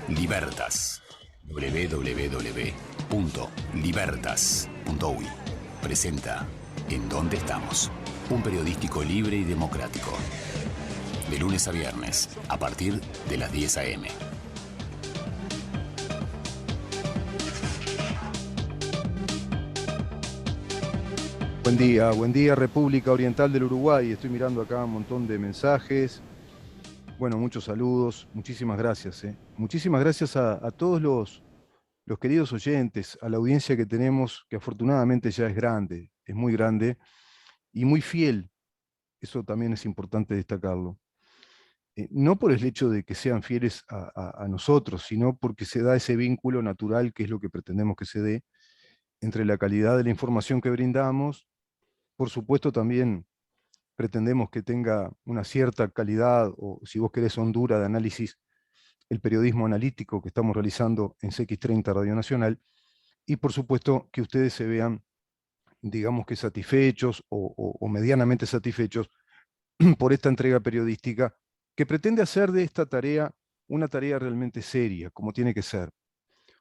Libertas. www.libertas.uy presenta En Dónde Estamos, un periodístico libre y democrático. De lunes a viernes, a partir de las 10 a.m. Buen día República Oriental del Uruguay. Estoy mirando acá un montón de mensajes. Bueno, muchos saludos, muchísimas gracias. Muchísimas gracias a todos los queridos oyentes, a la audiencia que tenemos, que afortunadamente ya es grande, es muy grande y muy fiel. Eso también es importante destacarlo. No por el hecho de que sean fieles a nosotros, sino porque se da ese vínculo natural, que es lo que pretendemos que se dé, entre la calidad de la información que brindamos. Por supuesto, también pretendemos que tenga una cierta calidad, o si vos querés, hondura de análisis, el periodismo analítico que estamos realizando en CX30 Radio Nacional, y por supuesto que ustedes se vean, digamos que satisfechos o medianamente satisfechos por esta entrega periodística que pretende hacer de esta tarea una tarea realmente seria, como tiene que ser.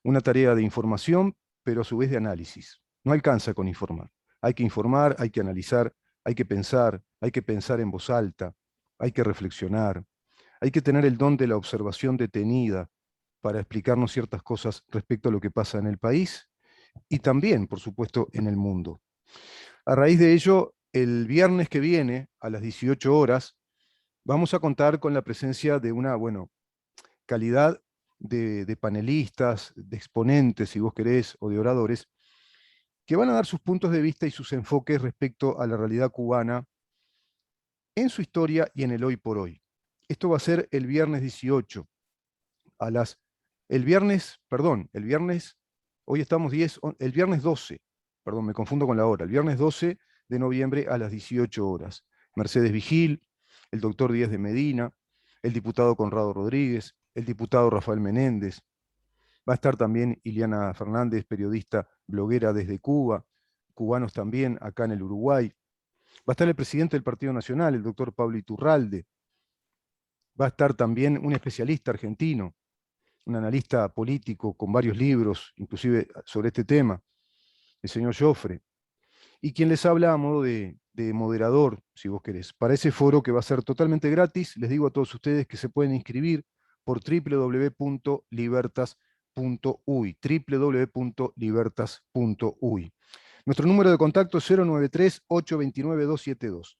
Una tarea de información, pero a su vez de análisis. No alcanza con informar, hay que analizar, hay que pensar en voz alta, hay que reflexionar, hay que tener el don de la observación detenida para explicarnos ciertas cosas respecto a lo que pasa en el país y también, por supuesto, en el mundo. A raíz de ello, el viernes que viene, a las 18 horas, vamos a contar con la presencia de una, calidad de panelistas, de exponentes, si vos querés, o de oradores, que van a dar sus puntos de vista y sus enfoques respecto a la realidad cubana en su historia y en el hoy por hoy. Esto va a ser el viernes 18, hoy estamos el viernes 12, perdón, me confundo con la hora, el viernes 12 de noviembre a las 18 horas. Mercedes Vigil, el doctor Díaz de Medina, el diputado Conrado Rodríguez, el diputado Rafael Menéndez. Va a estar también Iliana Fernández, periodista, bloguera desde Cuba, cubanos también acá en el Uruguay. Va a estar el presidente del Partido Nacional, el doctor Pablo Iturralde. Va a estar también un especialista argentino, un analista político con varios libros, inclusive sobre este tema, el señor Joffre. Y quien les habla a modo de moderador, si vos querés, para ese foro que va a ser totalmente gratis. Les digo a todos ustedes que se pueden inscribir por www.libertas.uy, www.libertas.uy. Nuestro número de contacto es 093-829-272.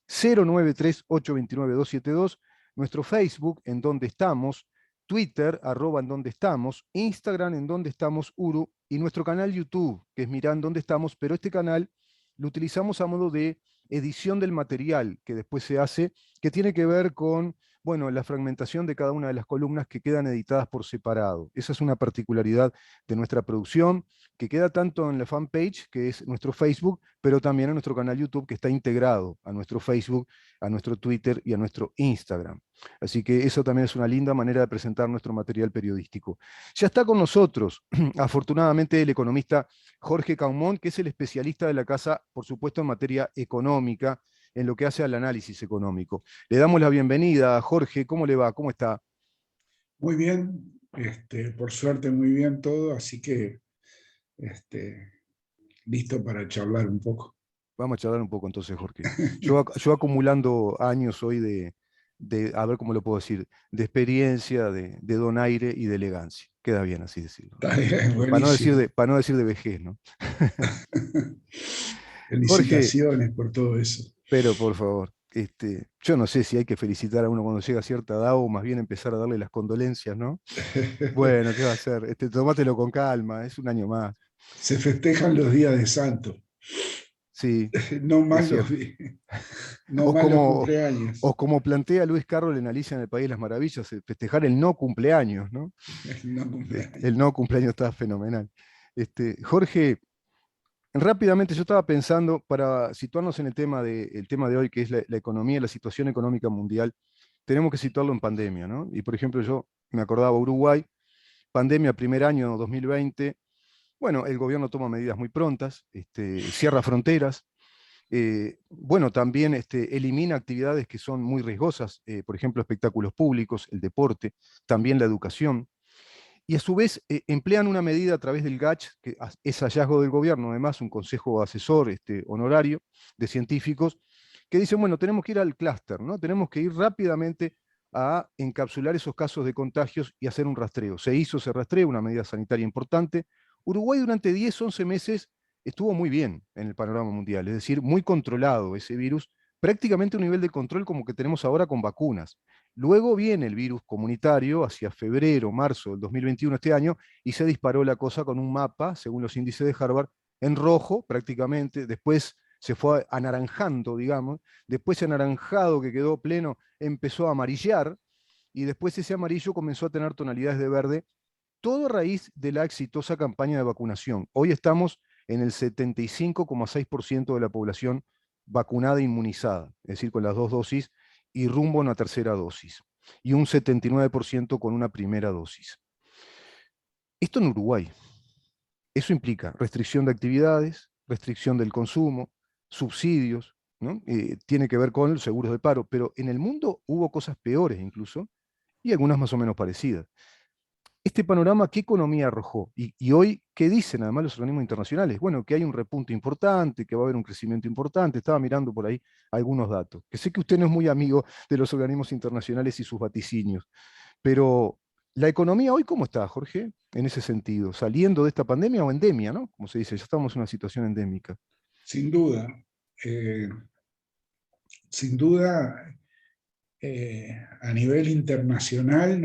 093-829-272. Nuestro Facebook, en donde estamos, Twitter, @en donde estamos, Instagram, en donde estamos, Uru, y nuestro canal YouTube, que es Mirá en dónde estamos, pero este canal lo utilizamos a modo de edición del material que después se hace, que tiene que ver con, la fragmentación de cada una de las columnas que quedan editadas por separado. Esa es una particularidad de nuestra producción, que queda tanto en la fanpage, que es nuestro Facebook, pero también en nuestro canal YouTube, que está integrado a nuestro Facebook, a nuestro Twitter y a nuestro Instagram. Así que eso también es una linda manera de presentar nuestro material periodístico. Ya está con nosotros, afortunadamente, el economista Jorge Caumont, que es el especialista de la casa, por supuesto, en materia económica, en lo que hace al análisis económico. Le damos la bienvenida a Jorge. ¿Cómo le va? ¿Cómo está? Muy bien, por suerte muy bien todo, así que listo para charlar un poco. Vamos a charlar un poco entonces, Jorge. Yo acumulando años hoy a ver cómo lo puedo decir, de experiencia, de donaire y de elegancia. Queda bien así decirlo, ¿no? Está bien, Para buenísimo. no decir de vejez, ¿no? Jorge, Felicitaciones por todo eso. pero por favor, yo no sé si hay que felicitar a uno cuando llega a cierta edad o más bien empezar a darle las condolencias, ¿no? Bueno, ¿qué va a hacer? Tomátelo con calma, es un año más. Se festejan los días de santo, Sí, no es más cierto. no O más los como, cumpleaños. o como plantea Luis Carroll en Alicia en el País de las Maravillas, festejar el no cumpleaños, ¿no? No cumpleaños. El no cumpleaños está fenomenal. Jorge, rápidamente yo estaba pensando, para situarnos en el tema de hoy, que es la economía, la situación económica mundial, tenemos que situarlo en pandemia, ¿no? Y por ejemplo, yo me acordaba Uruguay, pandemia primer año 2020, bueno, el gobierno toma medidas muy prontas, cierra fronteras, también elimina actividades que son muy riesgosas, por ejemplo, espectáculos públicos, el deporte, también la educación. Y a su vez emplean una medida a través del GACH, que es hallazgo del gobierno, además un consejo asesor honorario de científicos, que dicen, bueno, tenemos que ir al clúster, ¿no? Tenemos que ir rápidamente a encapsular esos casos de contagios y hacer un rastreo. Se hizo ese rastreo, una medida sanitaria importante. Uruguay durante 10, 11 meses estuvo muy bien en el panorama mundial, es decir, muy controlado ese virus, prácticamente un nivel de control como que tenemos ahora con vacunas. Luego viene el virus comunitario hacia febrero, marzo del 2021, este año, y se disparó la cosa con un mapa, según los índices de Harvard, en rojo prácticamente, después se fue anaranjando, digamos, después ese anaranjado que quedó pleno empezó a amarillar, y después ese amarillo comenzó a tener tonalidades de verde, todo a raíz de la exitosa campaña de vacunación. Hoy estamos en el 75,6% de la población vacunada e inmunizada, es decir, con las 2 dosis y rumbo a una tercera dosis, y un 79% con una primera dosis. Esto en Uruguay. Eso implica restricción de actividades, restricción del consumo, subsidios, ¿no? Tiene que ver con los seguros de paro, pero en el mundo hubo cosas peores incluso, y algunas más o menos parecidas. Este panorama, ¿qué economía arrojó? Y hoy, ¿qué dicen además los organismos internacionales? Bueno, que hay un repunte importante, que va a haber un crecimiento importante. Estaba mirando por ahí algunos datos, que sé que usted no es muy amigo de los organismos internacionales y sus vaticinios, pero la economía hoy, ¿cómo está, Jorge? En ese sentido, saliendo de esta pandemia o endemia, ¿no? Como se dice, ya estamos en una situación endémica. Sin duda, eh, sin duda, a nivel internacional,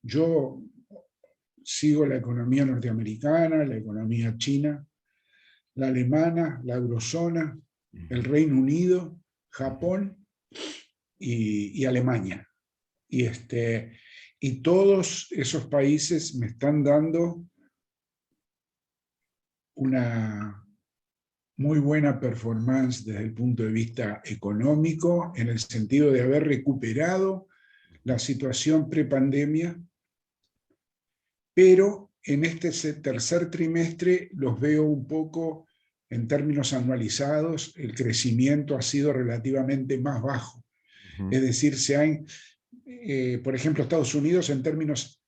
yo sigo la economía norteamericana, la economía china, la alemana, la eurozona, el Reino Unido, Japón y Alemania. Y todos esos países me están dando una muy buena performance desde el punto de vista económico, en el sentido de haber recuperado la situación prepandemia, pero en este tercer trimestre los veo un poco, en términos anualizados, el crecimiento ha sido relativamente más bajo. Es decir, por ejemplo, Estados Unidos en términos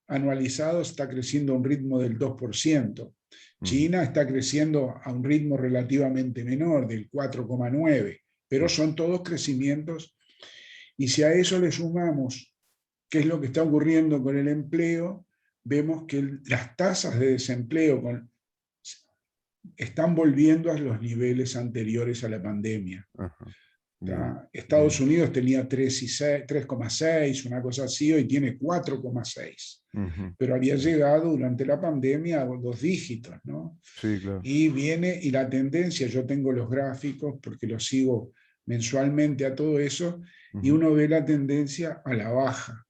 anualizados está creciendo a un ritmo del 2%. China está creciendo a un ritmo relativamente menor, del 4,9%, pero son todos crecimientos. Y si a eso le sumamos qué es lo que está ocurriendo con el empleo, vemos que las tasas de desempleo están volviendo a los niveles anteriores a la pandemia. Estados Unidos tenía 3,6, una cosa así, hoy tiene 4,6. Pero había llegado durante la pandemia a 2 dígitos, ¿no? Sí, claro. Y la tendencia, yo tengo los gráficos porque los sigo mensualmente a todo eso, y uno ve la tendencia a la baja.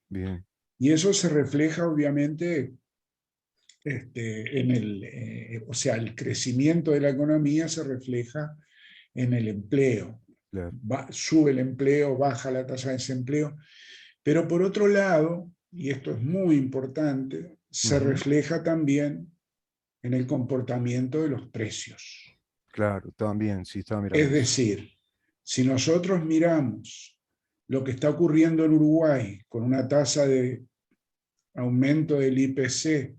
Bien. Y eso se refleja obviamente o sea, el crecimiento de la economía se refleja en el empleo. Claro. Sube el empleo, baja la tasa de desempleo, pero por otro lado, y esto es muy importante, se refleja también en el comportamiento de los precios. Claro, también, sí, estaba mirando. Es decir, si nosotros miramos lo que está ocurriendo en Uruguay con una tasa de aumento del IPC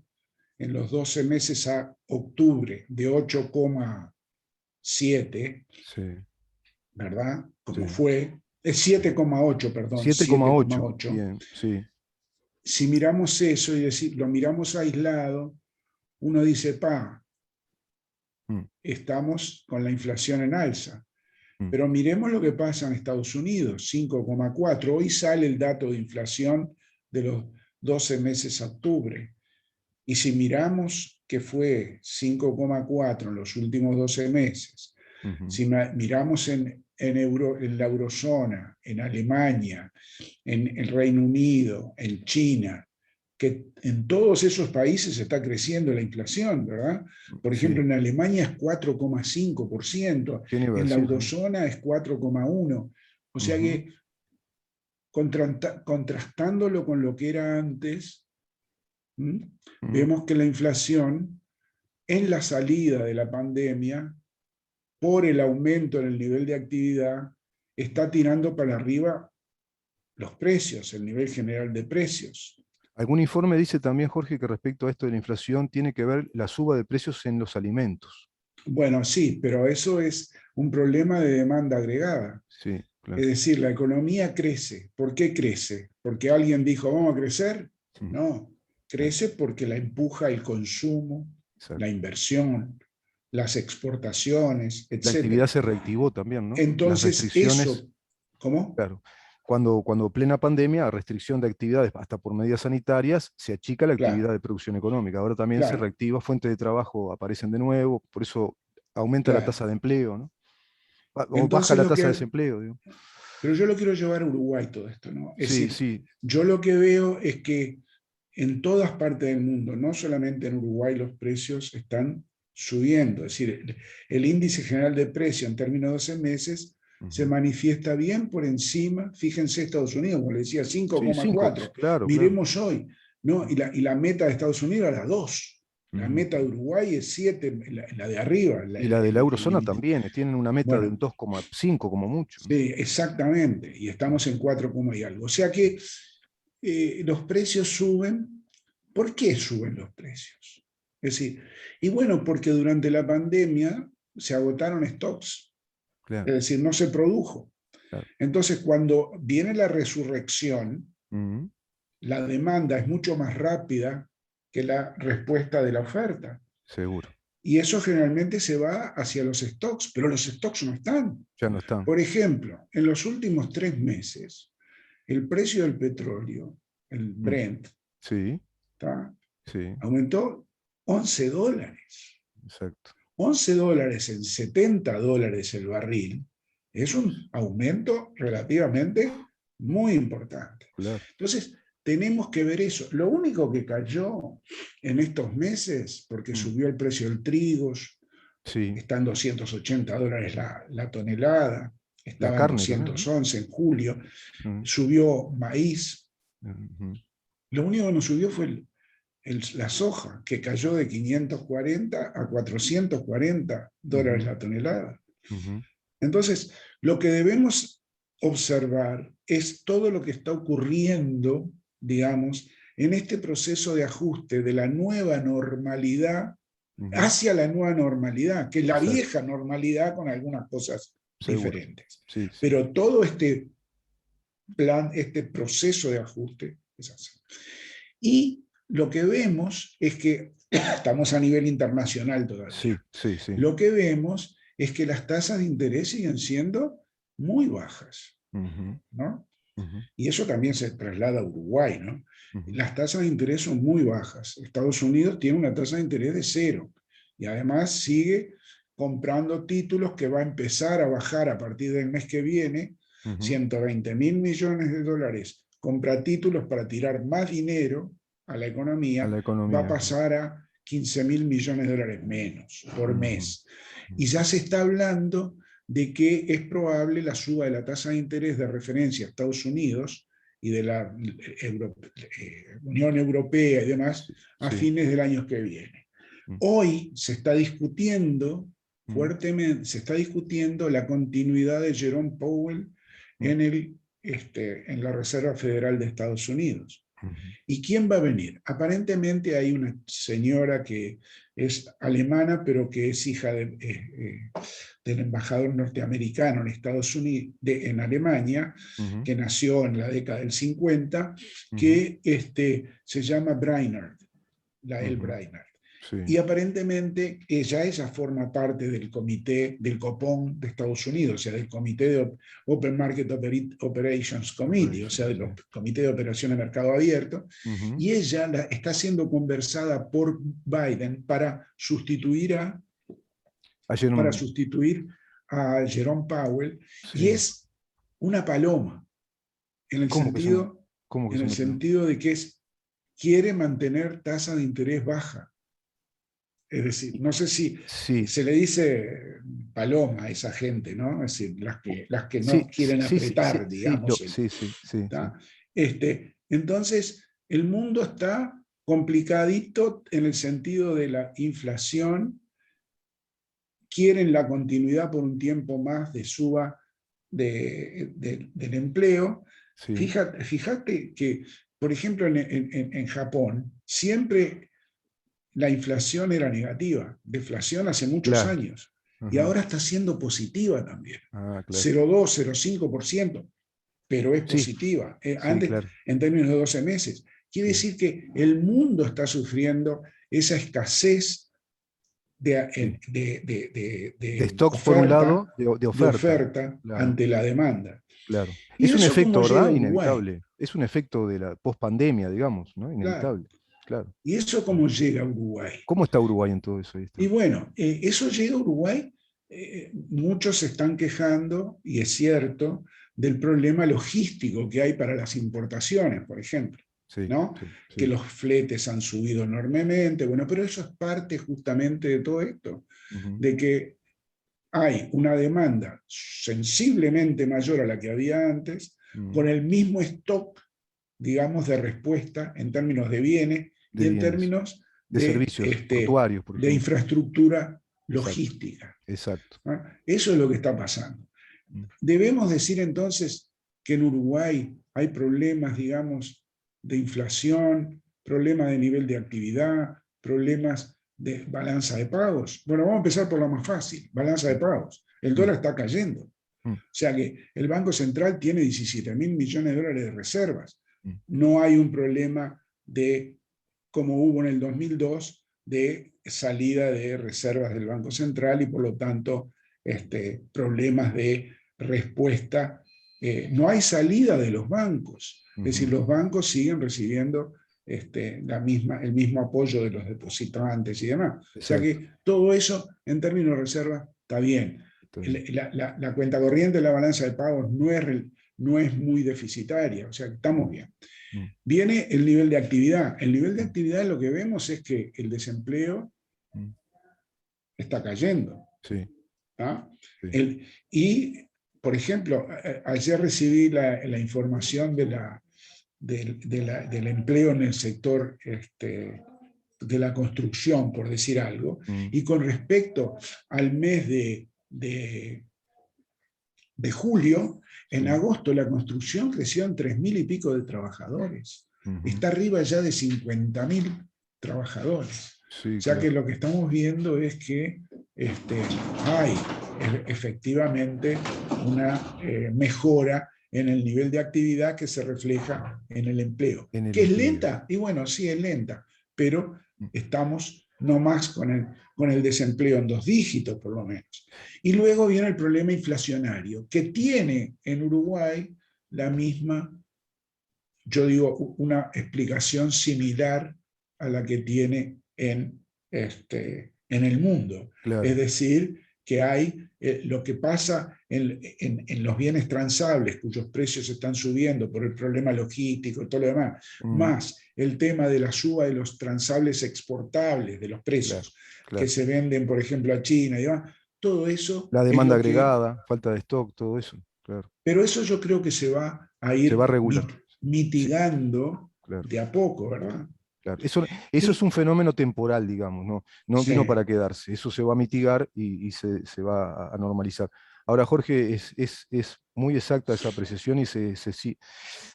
en los 12 meses a octubre de 8,7, sí. ¿Verdad? Como Sí. fue, es 7,8, perdón, 7,8. Bien, sí. Si miramos eso y lo miramos aislado, uno dice, estamos con la inflación en alza. Pero miremos lo que pasa en Estados Unidos, 5,4. Hoy sale el dato de inflación de los 12 meses a octubre. Y si miramos que fue 5,4 en los últimos 12 meses, si miramos en la eurozona, en Alemania, en el Reino Unido, en China, que en todos esos países está creciendo la inflación, ¿verdad? Por ejemplo, en Alemania es 4,5%, en la eurozona es 4,1%. O sea que, contrastándolo con lo que era antes, vemos que la inflación, en la salida de la pandemia, por el aumento en el nivel de actividad, está tirando para arriba los precios, el nivel general de precios. Algún informe dice también, Jorge, que respecto a esto de la inflación tiene que ver la suba de precios en los alimentos. Bueno, sí, pero eso es un problema de demanda agregada. Sí, Es claro. decir, la economía crece. ¿Por qué crece? ¿Porque alguien dijo vamos a crecer? Mm, No, claro, crece porque la empuja el consumo, la exacto. inversión, las exportaciones, La actividad etc. se reactivó también, ¿no? Las Entonces, restricciones, eso, ¿cómo? claro. Cuando plena pandemia, restricción de actividades, hasta por medidas sanitarias, se achica la actividad Claro, de producción económica. Ahora también se claro, reactiva, fuentes de trabajo aparecen de nuevo, por eso aumenta la claro. tasa de empleo, ¿no? O baja Entonces, la tasa de desempleo, digo. pero yo lo quiero llevar a Uruguay todo esto, ¿no? Es Sí, decir, sí, yo lo que veo es que en todas partes del mundo, no solamente en Uruguay, los precios están subiendo. Es decir, el índice general de precio en términos de 12 meses se ujú. manifiesta bien por encima, fíjense Estados Unidos, como le decía, Sí, cinco, 5,4. claro, claro. Miremos hoy, ¿no? Y la meta de Estados Unidos era 2. La Ujú. meta de Uruguay es 7, la de arriba. Y la de la eurozona también, tienen una meta de un Bueno, 2,5 como mucho, ¿no? sí, exactamente, y estamos en 4, y algo. O sea que los precios suben. ¿Por qué suben los precios? Es decir, y bueno, porque durante la pandemia se agotaron stocks, Claro, es decir, no se produjo. claro. Entonces, cuando viene la resurrección, Ujú. la demanda es mucho más rápida que la respuesta de la oferta. Seguro. Y eso generalmente se va hacia los stocks, pero los stocks no están. Ya no están. Por ejemplo, en los últimos 3 meses, el precio del petróleo, el Mm. Brent, Sí, ¿tá? sí, Aumentó $11. exacto. $11 en $70 el barril es un aumento relativamente muy importante. Claro. Entonces, tenemos que ver eso. Lo único que cayó en estos meses, porque Mm. subió el precio del trigo, Sí. está en $280 la tonelada, La estaba en carne también, ¿no? 211 en julio, Mm. subió maíz. Ujú. Lo único que no subió fue la soja, que cayó de 540 a $440 Ujú. la tonelada. Ujú. Entonces, lo que debemos observar es todo lo que está ocurriendo, digamos, en este proceso de ajuste de la nueva normalidad Ujú. hacia la nueva normalidad, que es la Exacto. vieja normalidad con algunas cosas Seguro. diferentes. Sí, sí. Pero todo este plan, este proceso de ajuste es así. Y lo que vemos es que estamos a nivel internacional todavía. Sí, sí, sí. Lo que vemos es que las tasas de interés siguen siendo muy bajas, Ujú. ¿no? Ujú. Y eso también se traslada a Uruguay, ¿no? Ujú. Las tasas de interés son muy bajas. Estados Unidos tiene una tasa de interés de 0 y además sigue comprando títulos que va a empezar a bajar a partir del mes que viene, Ujú. 120 mil millones de dólares. Compra títulos para tirar más dinero a la A economía, la va a economía. pasar a 15 mil millones de dólares menos por Ujú. mes. Y Ujú. ya se está hablando de que es probable la suba de la tasa de interés de referencia a Estados Unidos y de la Unión Europea y demás Sí, a sí. fines del año que viene. Mm. Hoy se está discutiendo Mm. fuertemente, se está discutiendo la continuidad de Jerome Powell Mm. en la Reserva Federal de Estados Unidos. Ujú. ¿Y quién va a venir? Aparentemente hay una señora que es alemana, pero que es hija del embajador norteamericano en Estados Unidos, en Alemania, Ujú. que nació en la década del 50, Ujú. que se llama Brainerd, Lael Ujú. Brainerd. Sí. Y aparentemente ella forma parte del comité del COPON de Estados Unidos, o sea, del comité de Open Market Operations Committee, o sea, Operation, sí. del comité de operación de mercado abierto, Ujú. y ella está siendo conversada por Biden Ayer para sustituir a Jerome Powell, y sí. es una paloma, en el ¿Cómo que es un, sentido, cómo que en es el una pelota? sentido de que quiere mantener tasa de interés baja. Es decir, no sé si Sí, se le dice paloma a esa gente, ¿no? Es decir, las que no sí, quieren sí, sí, sí, apretar, sí, digamos. sí, sí, sí, sí. Entonces, el mundo está complicadito en el sentido de la inflación, quieren la continuidad por un tiempo más de suba del empleo. Sí. Fíjate que por ejemplo, en Japón, siempre la inflación era negativa, deflación hace muchos Claro. años, y Ajá. ahora está siendo positiva también, Ah, claro. 0,2, 0,5%, pero es Sí, positiva, sí, antes claro. en términos de 12 meses. Quiere Sí, decir que el mundo está sufriendo esa escasez sí. De de stocks por un lado, oferta, de de oferta. oferta Claro, ante la demanda. claro. ¿Y Es un eso cómo efecto, llega ¿verdad? a Uruguay? Inevitable. Es un efecto de la pospandemia, digamos, ¿no? Claro. Inevitable. Claro. ¿Y eso Claro. cómo llega a Uruguay? ¿Cómo está Uruguay en todo eso? Ahí Y está. bueno, eso llega a Uruguay. Muchos se están quejando, y es cierto, del problema logístico que hay para las importaciones, por ejemplo, Sí, ¿no? sí, Que sí. los fletes han subido enormemente, bueno, pero eso es parte justamente de todo esto, Ujú. de que hay una demanda sensiblemente mayor a la que había antes, Mm. con el mismo stock, digamos, de respuesta en términos de bienes y De en bienes, términos de servicios portuarios, por de ejemplo. infraestructura Exacto, logística. exacto. ¿No? Eso es lo que está pasando. Mm. Debemos decir entonces que en Uruguay hay problemas, digamos, de inflación, problemas de nivel de actividad, problemas de balanza de pagos. Bueno, vamos a empezar por la más fácil, balanza de pagos. El Mm. dólar está cayendo. O Mm. sea que el Banco Central tiene 17.000 millones de dólares de reservas. Mm. No hay un problema de, como hubo en el 2002, de salida de reservas del Banco Central y por lo tanto problemas de respuesta. No hay salida de los bancos, es decir, Ujú. los bancos siguen recibiendo el mismo apoyo de los depositantes y demás. O sea Exacto. que todo eso en términos de reserva está bien. Está bien. La cuenta corriente de la balanza de pagos no es muy deficitaria, o sea que estamos Mm. bien. Mm. Viene el nivel de actividad. El nivel de Mm. actividad lo que vemos es que el desempleo Mm. está cayendo. Sí, ¿Ah? sí. Y, por ejemplo, ayer recibí la información del empleo en el sector de la construcción, por decir algo, Mm. y con respecto al mes de julio, en Sí. agosto la construcción creció en 3.000 y pico de trabajadores. Ujú. Está arriba ya de 50.000 trabajadores. O Sí, sea que claro. lo que estamos viendo es que hay efectivamente una mejora en el nivel de actividad que se refleja en el empleo. En el ¿Que es empleo. lenta? Y bueno, sí es lenta, pero Mm. estamos no más con el desempleo en 2 dígitos por lo menos. Y luego viene el problema inflacionario, que tiene en Uruguay la misma, yo digo, una explicación similar a la que tiene en el mundo. Es Claro. decir, que hay lo que pasa en los bienes transables, cuyos precios están subiendo por el problema logístico y todo lo demás, Mm. más el tema de la suba de los transables exportables, de los Claro, precios que claro. se venden, por ejemplo, a China y demás, todo eso La es demanda lo que... agregada, falta de stock, todo eso. Claro. Pero eso yo creo que se va a Se va a ir regular. Sí, mitigando claro. de a poco, ¿verdad? Claro. Eso es Y un fenómeno temporal, digamos, ¿no? No vino sí, para quedarse. Eso se va a mitigar y se va a normalizar. Ahora, Jorge, es muy exacta esa apreciación y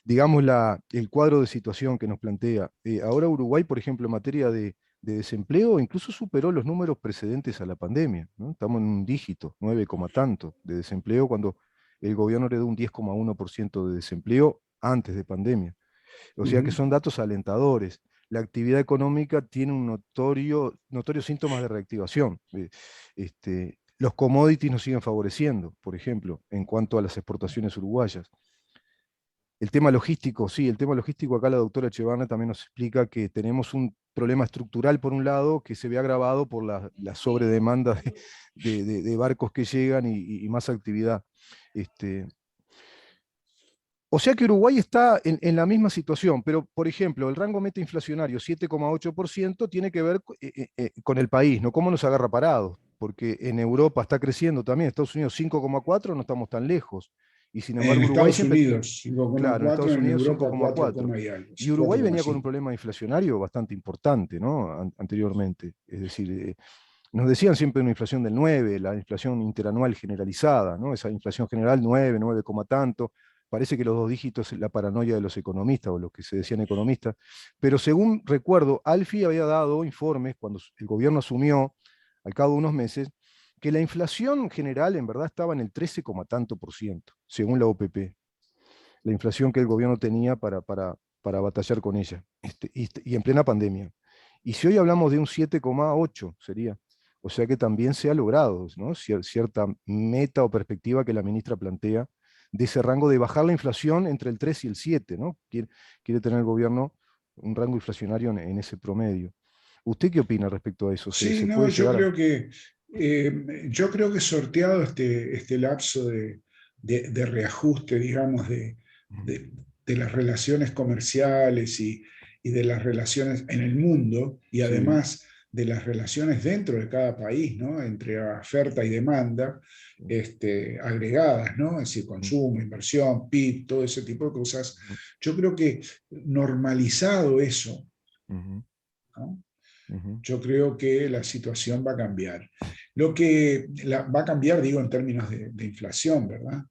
digamos, el cuadro de situación que nos plantea. Ahora Uruguay, por ejemplo, en materia de desempleo, incluso superó los números precedentes a la pandemia, ¿no? Estamos en un dígito, 9, tanto de desempleo, cuando el gobierno heredó un 10,1% de desempleo antes de pandemia. O sea que ujú, son datos alentadores. La actividad económica tiene un notorios síntomas de reactivación. Los commodities nos siguen favoreciendo, por ejemplo, en cuanto a las exportaciones uruguayas. El tema logístico, sí, el tema logístico, acá la doctora Echevarne también nos explica que tenemos un problema estructural, por un lado, que se ve agravado por la sobredemanda de barcos que llegan y más actividad. Este, o sea que Uruguay está en la misma situación, pero, por ejemplo, el rango meta inflacionario 7,8% tiene que ver con el país, ¿no? ¿Cómo nos agarra parados? Porque en Europa está creciendo también, Estados Unidos 5,4, no estamos tan lejos. Y sin en embargo, Uruguay Estados siempre, Unidos claro, en 5,4, Estados en Unidos Europa 5,4. 4, y algo, Y Uruguay venía con un 4,5. problema inflacionario bastante importante, ¿no? Anteriormente. Es decir, nos decían siempre una inflación del 9, la inflación interanual generalizada, ¿no? Esa inflación general 9, 9, tanto. parece que los 2 dígitos es la paranoia de los economistas, o los que se decían economistas, pero según recuerdo, Alfie había dado informes, cuando el gobierno asumió, al cabo de unos meses, que la inflación general en verdad estaba en el 13, tanto por ciento, según la OPP, la inflación que el gobierno tenía para batallar con ella, y en plena pandemia. Y si hoy hablamos de un 7,8 sería, o sea que también se ha logrado, ¿no? Cierta meta o perspectiva que la ministra plantea de ese rango de bajar la inflación entre el 3 y el 7, ¿no? Quiere tener el gobierno un rango inflacionario en ese promedio. ¿Usted qué opina respecto a eso? Sí, ¿Se no, puede llegar a...? yo creo que sorteado este lapso de reajuste, digamos, de- de las relaciones comerciales y de las relaciones en el mundo, y Sí. además de las relaciones dentro de cada país, ¿no? Entre oferta y demanda, agregadas, ¿no? Es decir, consumo, inversión, PIB, todo ese tipo de cosas. Ujú, Yo creo que normalizado eso, ujú, ¿no? ujú. Yo creo que la situación va a cambiar. Va a cambiar, digo, en términos de inflación, ¿verdad?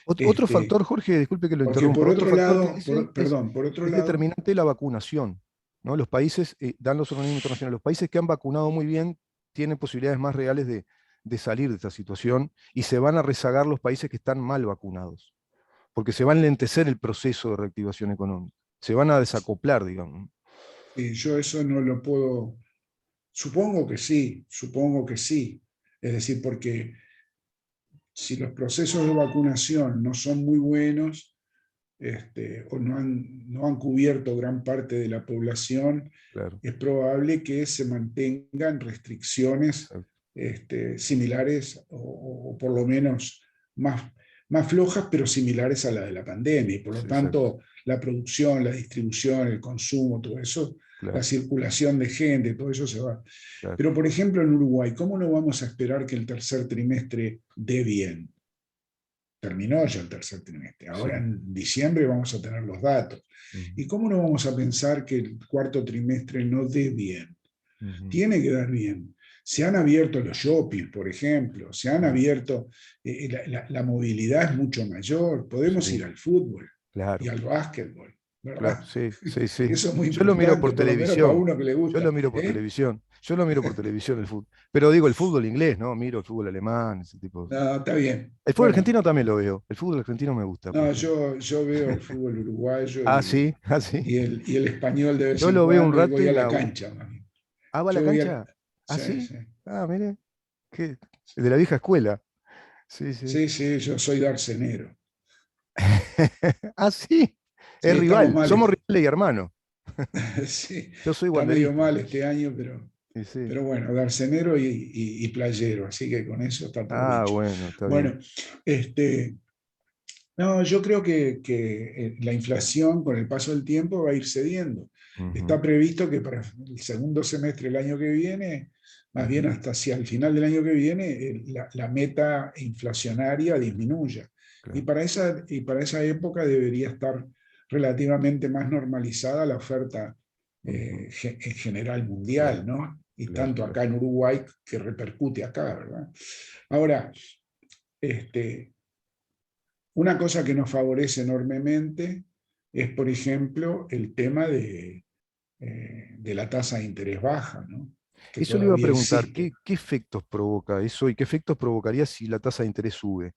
Otro Este, factor, Jorge, disculpe que lo porque interrumpa, por otro otro factor que lado, dicen perdón, por otro es lado, determinante la vacunación, ¿no? Los países, dan los organismos internacionales, los países que han vacunado muy bien tienen posibilidades más reales de salir de esta situación, y se van a rezagar los países que están mal vacunados, porque se va a enlentecer el proceso de reactivación económica, se van a desacoplar, digamos. yo eso no lo puedo, supongo que sí. Es decir, porque si los procesos de vacunación no son muy buenos, o no han cubierto gran parte de la población, Claro, es probable que se mantengan restricciones exacto, similares o por lo menos más flojas, pero similares a la de la pandemia. Y por lo sí, exacto, tanto, la producción, la distribución, el consumo, todo eso, la claro, circulación de gente, todo eso se va. claro. Pero, por ejemplo, en Uruguay, ¿cómo no vamos a esperar que el tercer trimestre dé bien? Terminó ya el tercer trimestre. Ahora Sí. en diciembre vamos a tener los datos. Ujú, ¿Y cómo no vamos a pensar que el cuarto trimestre no dé bien? ujú, Tiene que dar bien. Se han abierto los shoppings, por ejemplo, se han ujú. abierto, la movilidad es mucho mayor, podemos ir Sí, al fútbol y claro. al básquetbol, Claro, ¿verdad? sí, sí, sí. Eso es muy Yo lo miro importante, por por lo menos para televisión. uno que le Yo gusta. lo miro por ¿Eh? televisión. Yo lo miro por televisión el fútbol. Pero digo, el fútbol inglés, ¿no? Miro el fútbol alemán, ese tipo. No, está bien. El fútbol Bueno, argentino también lo veo. El fútbol argentino me gusta, por no, ejemplo. yo veo el fútbol uruguayo Ah, sí, ah, sí. y el español de vez Yo en lo veo un cuando y rato voy y a me la aburro. cancha, mami. Ah, ¿va a la Yo voy a... cancha? Ah, Sí, sí. sí. Ah, mire. Qué... De la vieja escuela. Sí, sí. Sí, sí, yo soy darcenero. Ah, sí. Sí, Es estamos rival. mal. Somos rivales y hermanos. Sí, Yo soy está medio wanderista. mal este año, Sí, sí. pero bueno, darcenero y playero, así que con eso está todo Ah, dicho. bueno, está bien. Bueno, este, no, yo creo que la inflación con el paso del tiempo va a ir cediendo. Ujú, Está previsto que para el segundo semestre del año que viene, más bien ujú, hasta hacia el final del año que viene, la meta inflacionaria disminuya. claro. Y para esa época debería estar relativamente más normalizada la oferta, Ujú, en general mundial, claro, ¿no? Y claro, tanto claro. acá en Uruguay que repercute acá, ¿verdad? Ahora, este, una cosa que nos favorece enormemente es, por ejemplo, el tema de la tasa de interés baja, ¿no? Que Eso le iba a todavía preguntar, existe. ¿qué efectos provoca eso y qué efectos provocaría si la tasa de interés sube?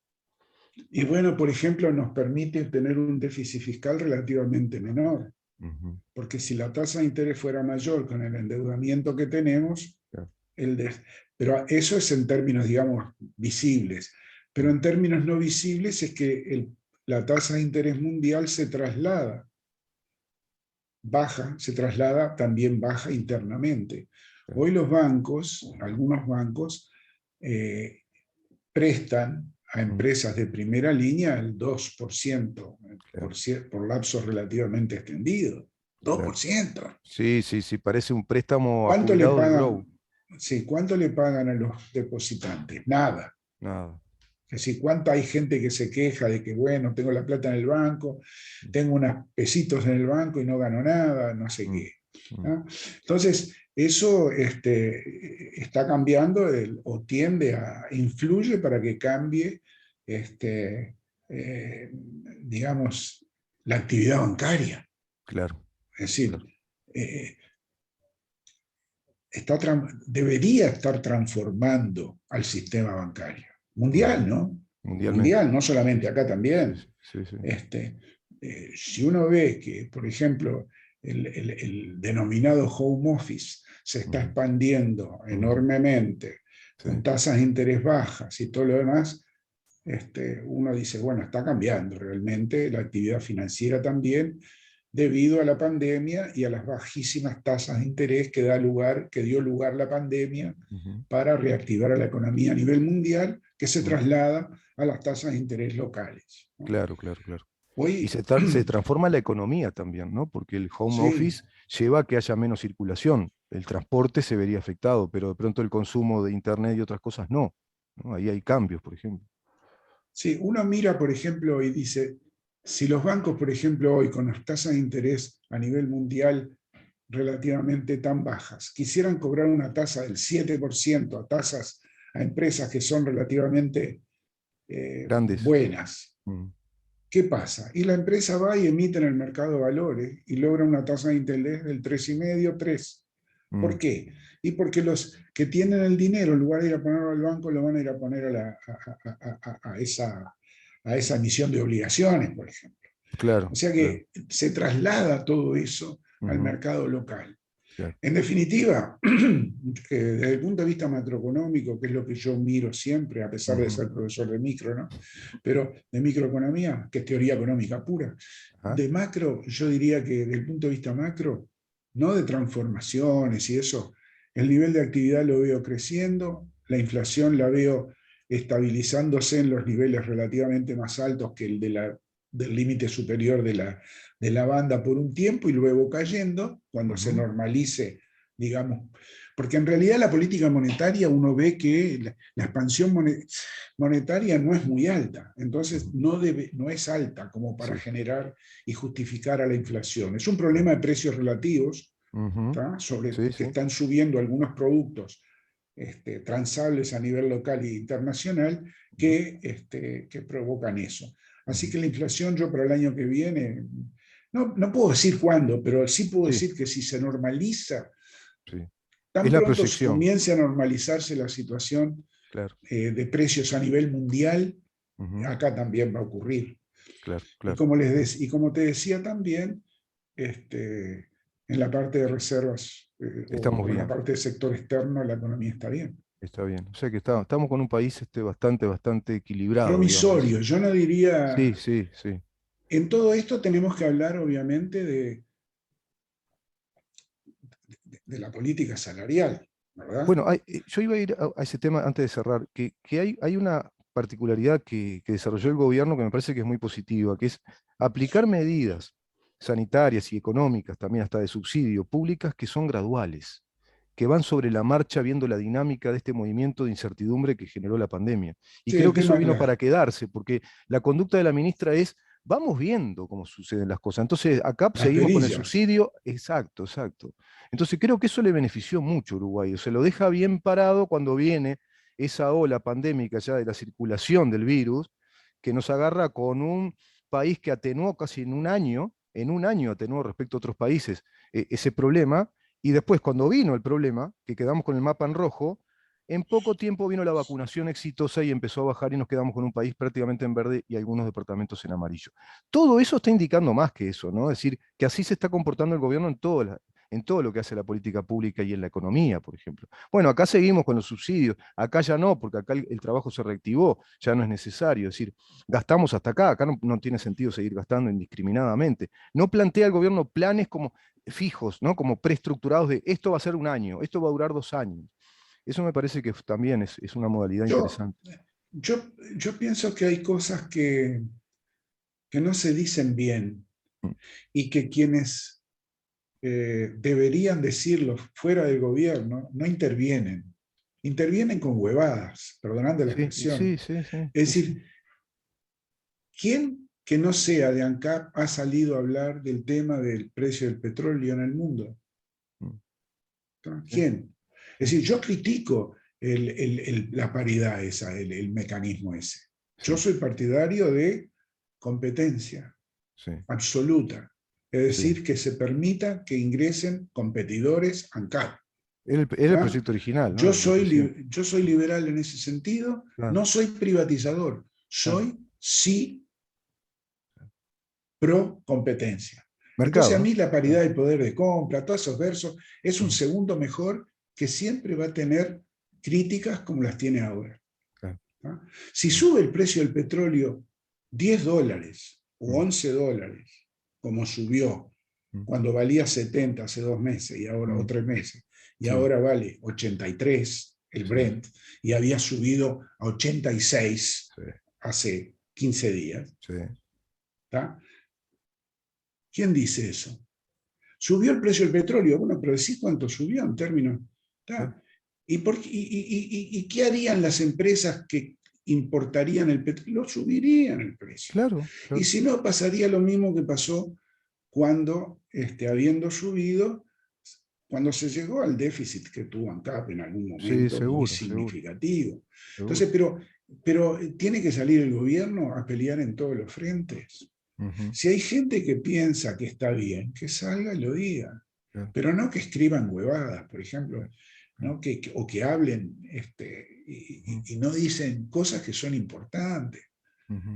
Y bueno, por ejemplo, nos permite tener un déficit fiscal relativamente menor, Ujú, porque si la tasa de interés fuera mayor con el endeudamiento que tenemos, claro, el de- pero eso es en términos, digamos, visibles. Pero mm, en términos no visibles es que la tasa de interés mundial se traslada baja, se traslada, también baja internamente. claro, Hoy los bancos, algunos bancos, eh, prestan a mm, empresas de primera línea el 2% claro, por lapsos relativamente extendidos. claro. 2%. Sí, sí, sí, parece un préstamo a ¿Cuánto le jubilados del pagan? Globo. Sí, ¿cuánto le pagan a los depositantes? Nada. Nada. Es decir, ¿cuánta hay gente que se queja de que, bueno, tengo la plata en el banco, Mm, tengo unos pesitos en el banco y no gano nada, no sé mm, qué? mm, ¿No? Entonces, eso está cambiando o tiende a, influye para que cambie, este, digamos, la actividad bancaria. Claro. Es decir, Claro. Debería estar transformando al sistema bancario. Mundial, ¿no? Mundialmente. Mundial, no solamente acá también. Sí, sí. Si uno ve que, por ejemplo, el denominado home office se está expandiendo enormemente, Sí. con tasas de interés bajas y todo lo demás, uno dice, bueno, está cambiando realmente la actividad financiera también, debido a la pandemia y a las bajísimas tasas de interés que dio lugar la pandemia para reactivar a la economía a nivel mundial, que se traslada a las tasas de interés locales, ¿no? Claro, claro, claro. Y Hoy, se transforma la economía también, ¿no? Porque el home sí, office lleva a que haya menos circulación. El transporte se vería afectado, pero de pronto el consumo de internet y otras cosas no, ¿no? Ahí hay cambios, por ejemplo. sí, uno mira, por ejemplo, y dice, si los bancos, por ejemplo, hoy con las tasas de interés a nivel mundial relativamente tan bajas, quisieran cobrar una tasa del 7% a empresas que son relativamente Grandes. buenas, Mm. ¿qué pasa? Y la empresa va y emite en el mercado de valores y logra una tasa de interés del 3,5, 3. ¿Por Mm. qué? Y porque los que tienen el dinero, en lugar de ir a ponerlo al banco, lo van a ir a poner a esa emisión de obligaciones, por ejemplo. O Claro, sea claro. que se traslada todo eso al Ujú. mercado local. Claro. En definitiva, desde el punto de vista macroeconómico, que es lo que yo miro siempre, a pesar de Ujú. ser profesor de micro, ¿no? Pero de microeconomía, que es teoría económica pura, Ajá. de macro, yo diría que desde el punto de vista macro, no de transformaciones y eso, el nivel de actividad lo veo creciendo, la inflación la veo estabilizándose en los niveles relativamente más altos que el del límite superior de la banda por un tiempo y luego cayendo cuando se Ujú. normalice, digamos. Porque en realidad la política monetaria uno ve que la expansión monetaria no es muy alta, entonces Ujú. no es alta como para Sí, generar y justificar a la inflación. Es un claro. problema de precios relativos, Ujú. sobre Sí, que sí. están subiendo algunos productos transables a nivel local e internacional Ujú. que provocan eso. Así Ujú. que la inflación yo para el año que viene, no puedo decir cuándo, pero sí puedo Sí, decir que si se normaliza, sí. Es tan la pronto proyección, comience a normalizarse la situación claro. de precios a nivel mundial, Ujú. acá también va a ocurrir. Claro, Y claro. como te decía también, en la parte de reservas Estamos o en la bien, parte del sector externo, la economía está bien. está bien. O sea que estamos con un país bastante, bastante equilibrado, digamos. Promisorio, yo no diría. Sí, sí, sí. En todo esto tenemos que hablar, obviamente, de la política salarial, ¿verdad? Bueno, yo iba a ir a ese tema antes de cerrar, que hay una particularidad que desarrolló el gobierno que me parece que es muy positiva, que es aplicar medidas sanitarias y económicas, también hasta de subsidio, públicas que son graduales, que van sobre la marcha viendo la dinámica de este movimiento de incertidumbre que generó la pandemia. Y Sí, creo el que eso tema, vino claro, para quedarse, porque la conducta de la ministra es, vamos viendo cómo suceden las cosas. Entonces, acá las seguimos con el perillas. subsidio, exacto, exacto. Entonces creo que eso le benefició mucho a Uruguay, se lo deja bien parado cuando viene esa ola pandémica ya de la circulación del virus, que nos agarra con un país que atenuó casi en un año atenuó respecto a otros países ese problema, y después cuando vino el problema, que quedamos con el mapa en rojo, en poco tiempo vino la vacunación exitosa y empezó a bajar y nos quedamos con un país prácticamente en verde y algunos departamentos en amarillo. Todo eso está indicando más que eso, ¿no? Es decir, que así se está comportando el gobierno en todo lo que hace la política pública y en la economía, por ejemplo. Bueno, acá seguimos con los subsidios, acá ya no, porque acá el trabajo se reactivó, ya no es necesario, es decir, gastamos hasta acá no tiene sentido seguir gastando indiscriminadamente. No plantea el gobierno planes como fijos, ¿no? Como preestructurados de esto va a ser un año, esto va a durar 2 años. Eso me parece que también es una modalidad Yo, interesante. yo pienso que hay cosas que no se dicen bien Mm. y que quienes deberían decirlo fuera del gobierno no intervienen. Intervienen con huevadas, perdonando la Sí, expresión. sí, sí, sí, Es sí, sí. decir, ¿quién que no sea de ANCAP ha salido a hablar del tema del precio del petróleo en el mundo? Mm. Sí, ¿Quién? Es sí, decir, yo critico la paridad esa, el mecanismo ese. Yo sí. soy partidario de competencia Sí. absoluta. Es decir, que se permita que ingresen competidores ANCAP. Era el proyecto original, ¿no? Yo soy liberal en ese sentido, Claro. no soy privatizador, soy sí pro competencia. Mercado, Entonces a ¿no? mí la paridad de poder de compra, todos esos versos, es un segundo mejor que siempre va a tener críticas como las tiene ahora. Claro. ¿No? Si sube el precio del petróleo $10 o $11, como subió cuando valía 70 hace 2 meses y ahora, o 3 meses, y ahora vale 83 el Brent, y había subido a 86 hace 15 días. ¿Tá? ¿Quién dice eso? Subió el precio del petróleo. Bueno, pero decís cuánto subió en términos. ¿Y qué harían las empresas que importarían el petróleo? Lo subirían el precio. Claro. Y si no, pasaría lo mismo que pasó cuando, habiendo subido, cuando se llegó al déficit que tuvo ANCAP en algún momento, muy significativo. Entonces, pero tiene que salir el gobierno a pelear en todos los frentes. Si hay gente que piensa que está bien, que salga y lo diga, pero no que escriban huevadas, por ejemplo, ¿no? o que hablen y no dicen cosas que son importantes.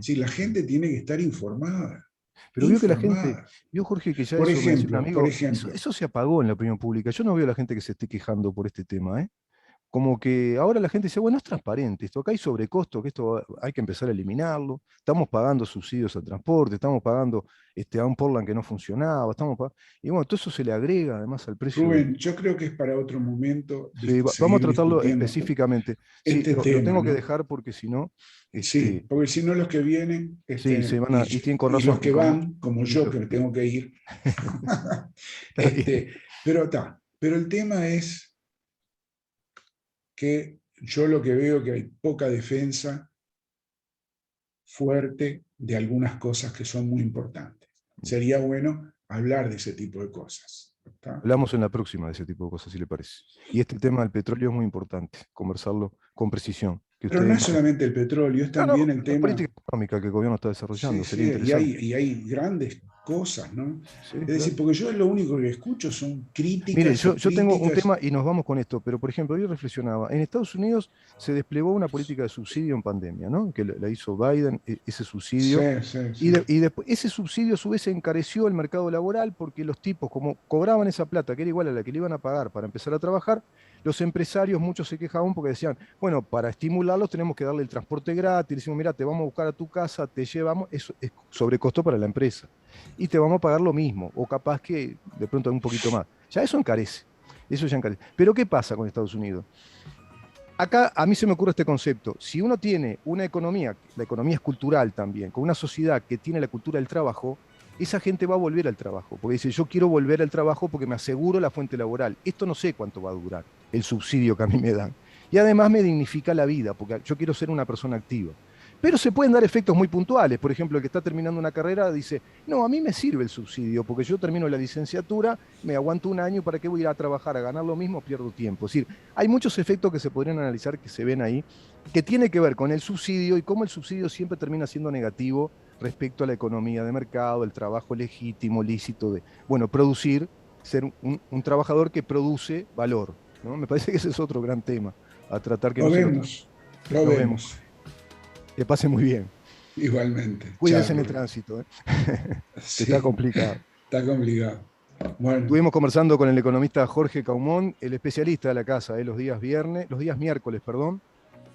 Si la gente tiene que estar informada. Pero vio que la gente, vio Jorge que ya por eso, ejemplo, me decía un amigo, eso se apagó en la opinión pública. Yo no veo a la gente que se esté quejando por este tema, ¿eh? Como que ahora la gente dice, bueno, es transparente esto, acá hay sobrecosto, que esto hay que empezar a eliminarlo, estamos pagando subsidios al transporte, estamos pagando a un Portland que no funcionaba, y bueno, todo eso se le agrega además al precio. Rubén, yo creo que es para otro momento. Sí, vamos a tratarlo específicamente. Sí, lo tengo que dejar porque si no... sí, porque si no los que vienen se van a, y tienen con razón, los que van, como yo que me tengo que ir. Pero el tema es que yo lo que veo que hay poca defensa fuerte de algunas cosas que son muy importantes. Sería bueno hablar de ese tipo de cosas. ¿Está? Hablamos en la próxima de ese tipo de cosas, si le parece. Y este tema del petróleo es muy importante, conversarlo con precisión. Pero no es solamente el petróleo, es también el tema... La política económica que el gobierno está desarrollando. Sí, y hay grandes cosas, ¿no? Es decir, porque yo lo único que escucho son críticas. Mire, yo tengo un tema y nos vamos con esto, pero por ejemplo, yo reflexionaba, en Estados Unidos se desplegó una política de subsidio en pandemia, ¿no? Que la hizo Biden, ese subsidio. Y después ese subsidio a su vez encareció el mercado laboral porque los tipos, como cobraban esa plata, que era igual a la que le iban a pagar para empezar a trabajar, los empresarios, muchos se quejaban porque decían, bueno, para estimularlos tenemos que darle el transporte gratis, le decimos, mira, te vamos a buscar a tu casa, te llevamos, eso es sobrecosto para la empresa. Y te vamos a pagar lo mismo, o capaz que de pronto un poquito más. Ya eso encarece, Pero ¿qué pasa con Estados Unidos? Acá a mí se me ocurre este concepto. Si uno tiene una economía, la economía es cultural también, con una sociedad que tiene la cultura del trabajo, esa gente va a volver al trabajo, porque dice, yo quiero volver al trabajo porque me aseguro la fuente laboral. Esto no sé cuánto va a durar, el subsidio que a mí me dan. Y además me dignifica la vida, porque yo quiero ser una persona activa. Pero se pueden dar efectos muy puntuales. Por ejemplo, el que está terminando una carrera dice, no, a mí me sirve el subsidio, porque yo termino la licenciatura, me aguanto un año, ¿para qué voy a ir a trabajar a ganar lo mismo? Pierdo tiempo. Es decir, hay muchos efectos que se podrían analizar, que se ven ahí, que tiene que ver con el subsidio y cómo el subsidio siempre termina siendo negativo respecto a la economía de mercado, el trabajo legítimo, lícito de, producir, ser un trabajador que produce valor, ¿no? Me parece que ese es otro gran tema a tratar. Que lo vemos. Que pase muy bien. Igualmente. Cuídense en el tránsito. Sí, está complicado. Está complicado. Bueno. Estuvimos conversando con el economista Jorge Caumont, el especialista de la casa, los días miércoles,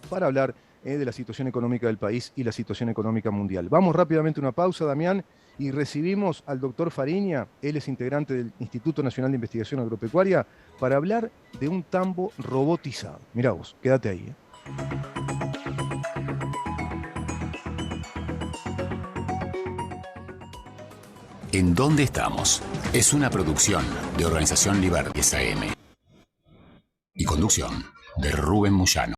para hablar de la situación económica del país y la situación económica mundial. Vamos rápidamente a una pausa, Damián, y recibimos al doctor Fariña, él es integrante del Instituto Nacional de Investigación Agropecuaria, para hablar de un tambo robotizado. Mirá vos, quédate ahí. ¿En dónde estamos? Es una producción de Organización Liber 10 AM y conducción de Rubén Moyano.